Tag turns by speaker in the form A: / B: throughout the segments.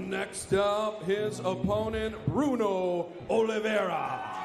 A: Next up, his opponent, Bruno Oliveira.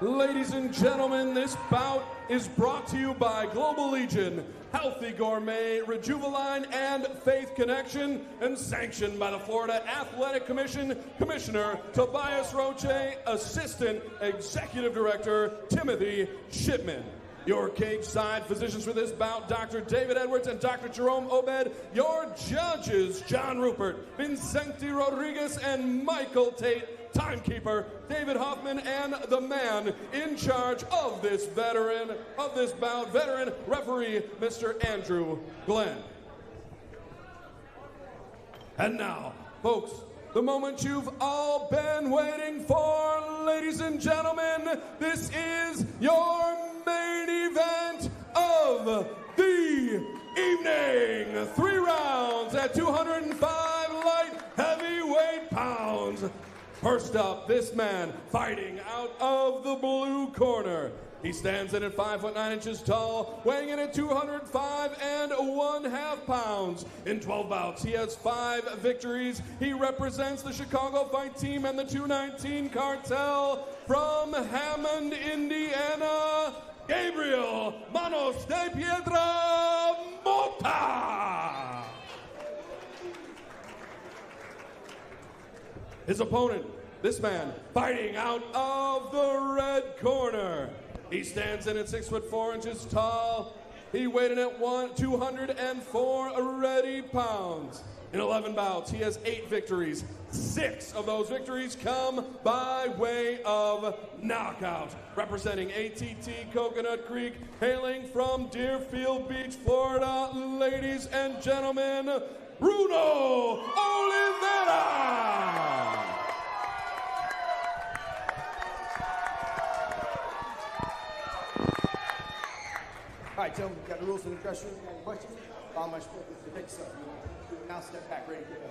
A: Ladies and gentlemen, this bout is brought to you by Global Legion, Healthy Gourmet, Rejuveline, and Faith Connection, and sanctioned by the Florida Athletic Commission, Commissioner Tobias Roche, Assistant Executive Director Timothy Shipman. Your cage side physicians for this bout, Dr. David Edwards and Dr. Jerome Obed. Your judges, John Rupert, Vincenti Rodriguez, and Michael Tate. Timekeeper, David Hoffman, and the man in charge of this bout, veteran referee, Mr. Andrew Glenn. And now, folks, the moment you've all been waiting for, ladies and gentlemen, this is your main event of the evening. 3 rounds at 205 light heavyweight pounds. First up, this man fighting out of the blue corner. He stands in at 5'9" tall, weighing in at 205 1/2 pounds. In 12 bouts, he has 5 victories. He represents the Chicago Fight Team and the 219 Cartel from Hammond, Indiana, Gabriel Manos de Piedra Mota. His opponent, this man, fighting out of the red corner. He stands in at 6'4" tall. He weighed in at 204 ready pounds. In 11 bouts, he has 8 victories. 6 of those victories come by way of knockout. Representing ATT Coconut Creek, hailing from Deerfield Beach, Florida, ladies and gentlemen, Bruno Oliveira!
B: All right, gentlemen, we've got the rules in the dressing room. Any questions? Follow my script. This is the big stuff. Now step back, ready to go.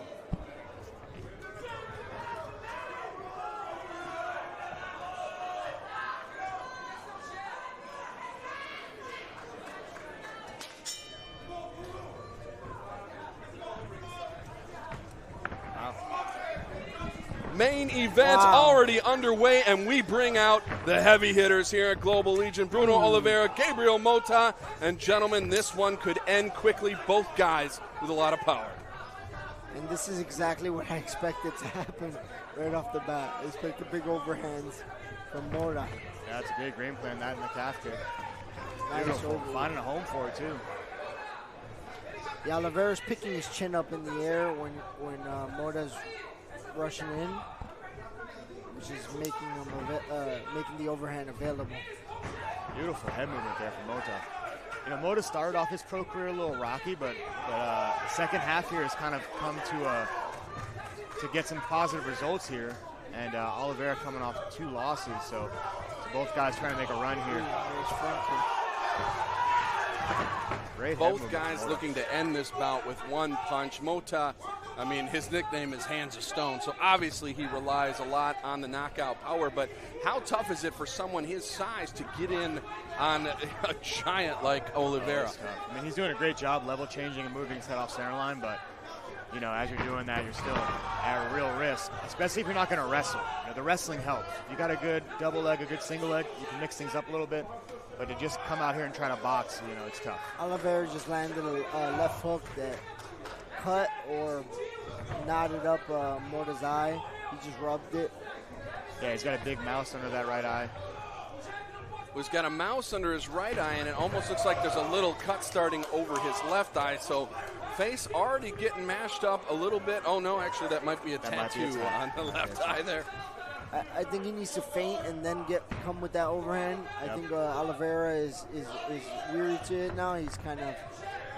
A: main event already underway, and we bring out the heavy hitters here at Global Legion. Bruno Oliveira, Gabriel Mota, and gentlemen, this one could end quickly. Both guys with a lot of power.
C: And this is exactly what I expected to happen right off the bat. I expected big overhands from Mota.
D: Yeah, that's a great game plan, that in the calf kick.
C: Nice
D: Beautiful. Finding a home for it, too.
C: Yeah, Oliveira's picking his chin up in the air when Mota's rushing in, which is making the overhand available.
D: Beautiful head movement there from Mota. You know, Mota started off his pro career a little rocky, but the second half here has kind of come to get some positive results here. And Oliveira coming off 2 losses, so both guys trying to make a run here. Great
A: both guys looking to end this bout with one punch. Mota, I mean, his nickname is Hands of Stone, so obviously he relies a lot on the knockout power, but how tough is it for someone his size to get in on a giant like Oliveira?
D: I mean, he's doing a great job level changing and moving his head off center line, but you know, as you're doing that, you're still at a real risk, especially if you're not going to wrestle. You know, the wrestling helps. If you got a good double leg, a good single leg, you can mix things up a little bit. But to just come out here and try to box, you know, it's tough.
C: Oliveira just landed a left hook that cut or knotted up Mota's eye. He just rubbed it.
D: Yeah, he's got a big mouse under that right eye.
A: He's got a mouse under his right eye, and it almost looks like there's a little cut starting over his left eye. So face already getting mashed up a little bit. Oh, no, actually, that might be a tattoo on the left eye there.
C: I think he needs to feint and then come with that overhand. I think Oliveira is weary to it now. He's kind of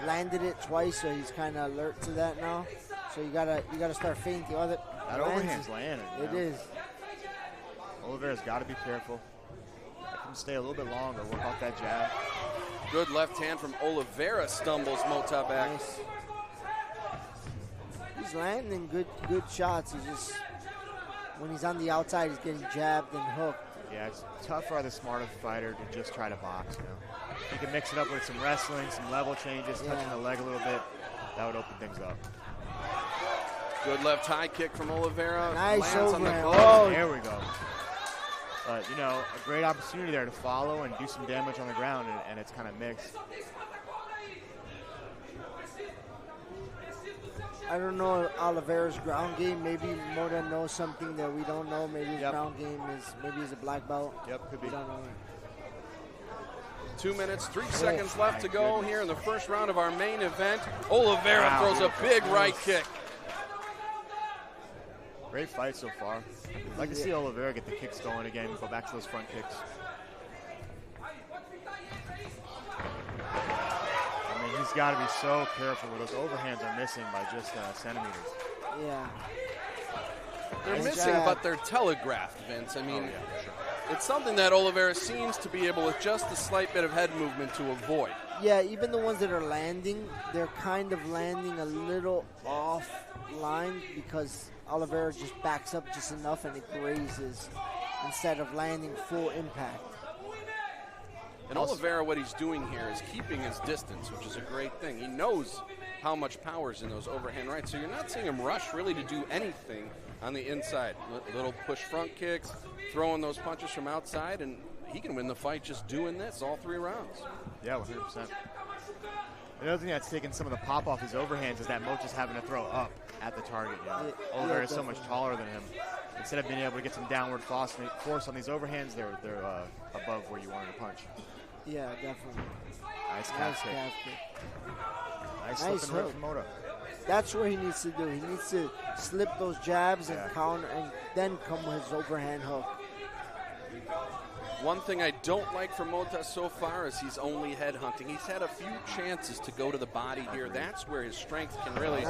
C: landed it twice, so he's kind of alert to that now. So you gotta start feinting.
D: That overhand's landing.
C: It is.
D: Oliveira's got to be careful. Let him stay a little bit longer. Work off that jab.
A: Good left hand from Oliveira stumbles Mota back.
C: Nice. He's landing good shots. He's just, when he's on the outside, he's getting jabbed and hooked.
D: Yeah, it's tough for the smarter fighter to just try to box, you know. You can mix it up with some wrestling, some level changes, touching the leg a little bit. That would open things up.
A: Good left high kick from Oliveira.
C: Nice overhand.
D: Oh, there we go. But, you know, a great opportunity there to follow and do some damage on the ground, and it's kind of mixed.
C: I don't know Oliveira's ground game. Maybe Mota knows something that we don't know. Maybe his ground game maybe he's a black belt.
D: Yep, could be.
C: We don't know.
A: 2 minutes, 3 seconds left to go here in the first round of our main event. Oliveira throws a big right kick.
D: Great fight so far. I'd like to see Oliveira get the kicks going again and go back to those front kicks. I mean, he's got to be so careful where those overhands are missing by just centimeters.
C: Yeah.
A: They're missing, but they're telegraphed, Vince. I mean, it's something that Oliveira seems to be able, with just a slight bit of head movement, to avoid.
C: Yeah, even the ones that are landing, they're kind of landing a little off line because Oliveira just backs up just enough and it grazes instead of landing full impact.
A: And Oliveira, what he's doing here is keeping his distance, which is a great thing. He knows how much power is in those overhand rights, so you're not seeing him rush really to do anything on the inside. Little push front kicks, throwing those punches from outside, and he can win the fight just doing this all 3 rounds.
D: Yeah, 100%. Another thing that's taken some of the pop off his overhands is that Mocha's having to throw up at the target. You know? Oliveira is so much taller than him. Instead of being able to get some downward force on these overhands, they're above where you wanted to punch.
C: Yeah, definitely.
D: Nice calf kick. Nice slipping right from Mota.
C: That's what he needs to do. He needs to slip those jabs and counter, and then come with his overhand hook.
A: One thing I don't like from Mota so far is he's only head hunting. He's had a few chances to go to the body here. That's where his strength can really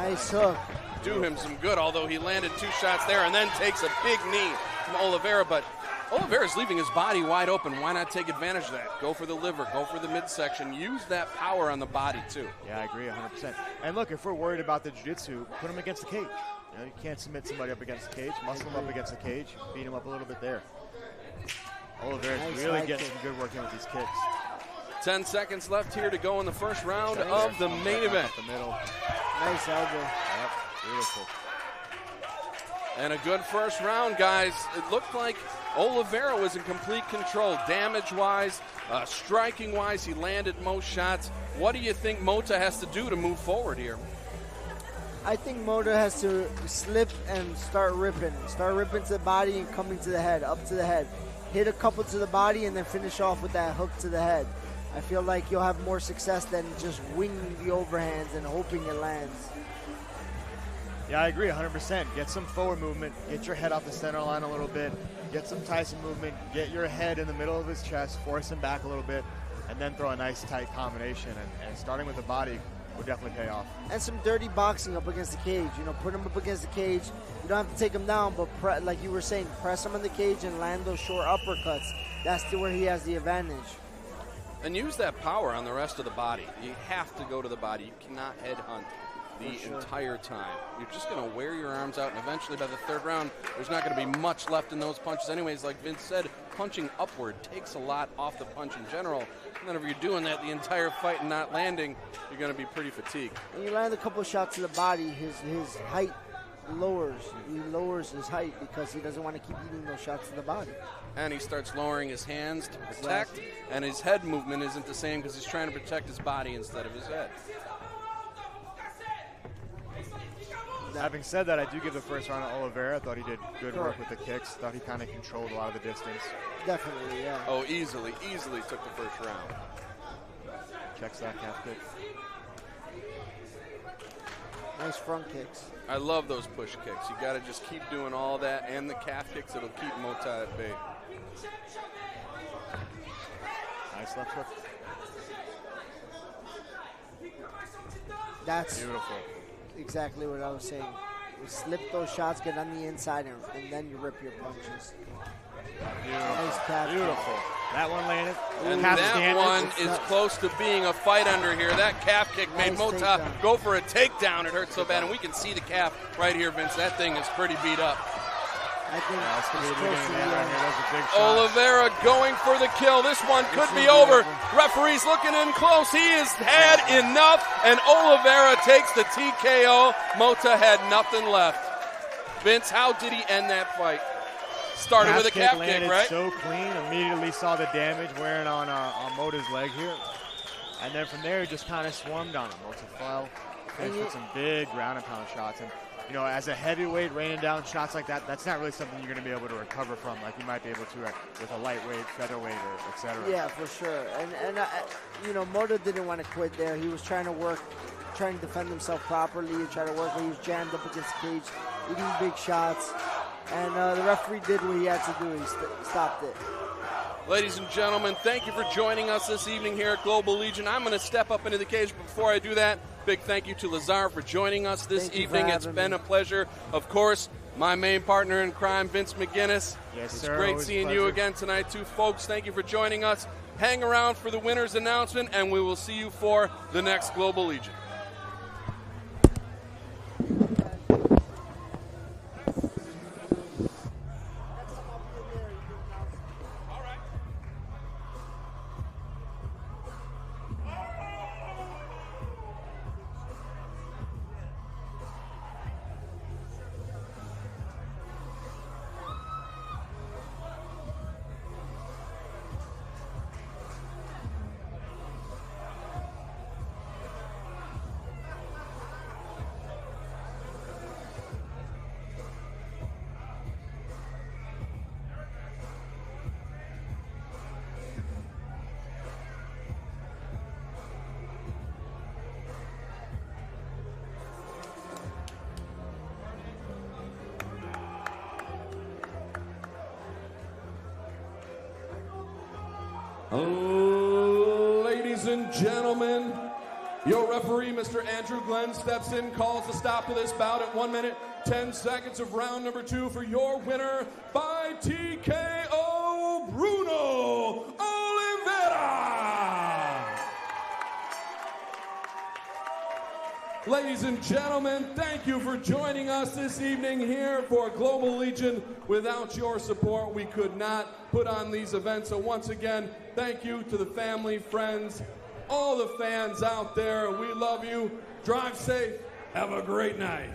A: do him some good, although he landed 2 shots there and then takes a big knee from Oliveira. But Oliveira's leaving his body wide open. Why not take advantage of that? Go for the liver, go for the midsection. Use that power on the body, too.
D: Yeah, I agree 100%. And look, if we're worried about the jiu-jitsu, put him against the cage. You know, you can't submit somebody up against the cage. Muscle him up against the cage. Beat him up a little bit there. Oliveira's really getting some good work in with these kicks.
A: 10 seconds left here to go in the first round of the main event.
D: The middle.
C: Nice elbow.
D: Yep, beautiful.
E: And a good first round, guys. It looked like Oliveira was in complete control. Damage-wise, striking-wise, he landed most shots. What do you think Mota has to do to move forward here?
C: I think Mota has to slip and start ripping. Start ripping to the body and coming to the head, up to the head. Hit a couple to the body and then finish off with that hook to the head. I feel like you'll have more success than just winging the overhands and hoping it lands.
D: Yeah, I agree 100%. Get some forward movement. Get your head off the center line a little bit. Get some Tyson movement. Get your head in the middle of his chest. Force him back a little bit. And then throw a nice tight combination. And starting with the body would definitely pay off. And
C: some dirty boxing up against the cage. You know, put him up against the cage. You don't have to take him down, but like you were saying, press him in the cage and land those short uppercuts. That's where he has the advantage.
E: And use that power on the rest of the body. You have to go to the body. You cannot headhunt the entire time. You're just going to wear your arms out, and eventually by the third round, there's not going to be much left in those punches. Anyways, like Vince said, punching upward takes a lot off the punch in general. And then if you're doing that the entire fight and not landing, you're going to be pretty fatigued.
C: When you land a couple shots to the body, his height lowers. He lowers his height because he doesn't want to keep eating those shots to the body.
E: And he starts lowering his hands to protect, and his head movement isn't the same because he's trying to protect his body instead of his head.
D: Having said that, I do give the first round to Oliveira. I thought he did good work with the kicks. Thought he kind of controlled a lot of the distance.
C: Definitely, yeah.
E: Oh, easily took the first round.
D: Checks that calf kick.
C: Nice front kicks.
E: I love those push kicks. You got to just keep doing all that and the calf kicks. It'll keep Mota at bay.
D: Nice left hook.
C: That's
D: beautiful.
C: Exactly what I was saying. You slip those shots, get on the inside, and then you rip your punches.
D: Beautiful.
C: Nice calf
D: beautiful. That one landed.
E: And that one is close to being a fight under here. That calf kick made Mota go for a takedown. It hurt so bad, and we can see the calf right here, Vince. That thing is pretty beat up.
C: I think
D: that's going to be the beginning right here. That's a big shot.
E: Oliveira going for the kill. This one could be over. Referee's looking in close. He has had enough, and Oliveira takes the TKO. Mota had nothing left. Vince, how did he end that fight? Started with a calf kick, right?
D: So clean. Immediately saw the damage wearing on Mota's leg here. And then from there, he just kind of swarmed on him. Mota fell, finished with some big ground and pound shots. And you know, as a heavyweight, raining down shots like that, that's not really something you're going to be able to recover from like you might be able to with a lightweight, featherweight, or et cetera.
C: Yeah, for sure. And you know, Mota didn't want to quit there. He was trying to work, trying to defend himself properly, and try to work when he was jammed up against the cage, eating big shots. And the referee did what he had to do. He stopped it.
E: Ladies and gentlemen, thank you for joining us this evening here at Global Legion. I'm going to step up into the cage, but before I do that, big thank you to Lazar for joining us this evening. It's been a pleasure. Of course, my main partner in crime, Vince McGinnis.
D: Yes,
E: it's
D: sir.
E: great
D: Always
E: seeing you again tonight, too. Folks, thank you for joining us. Hang around for the winner's announcement, and we will see you for the next Global Legion. Ladies and gentlemen, your referee, Mr. Andrew Glenn, steps in, calls the stop to this bout at 1 minute, 10 seconds of round number 2 for your winner by TKO, Bruno Oliveira. Ladies and gentlemen, thank you for joining us this evening here for Global Legion. Without your support, we could not put on these events. So once again, thank you to the family, friends, all the fans out there. We love you. Drive safe. Have a great night.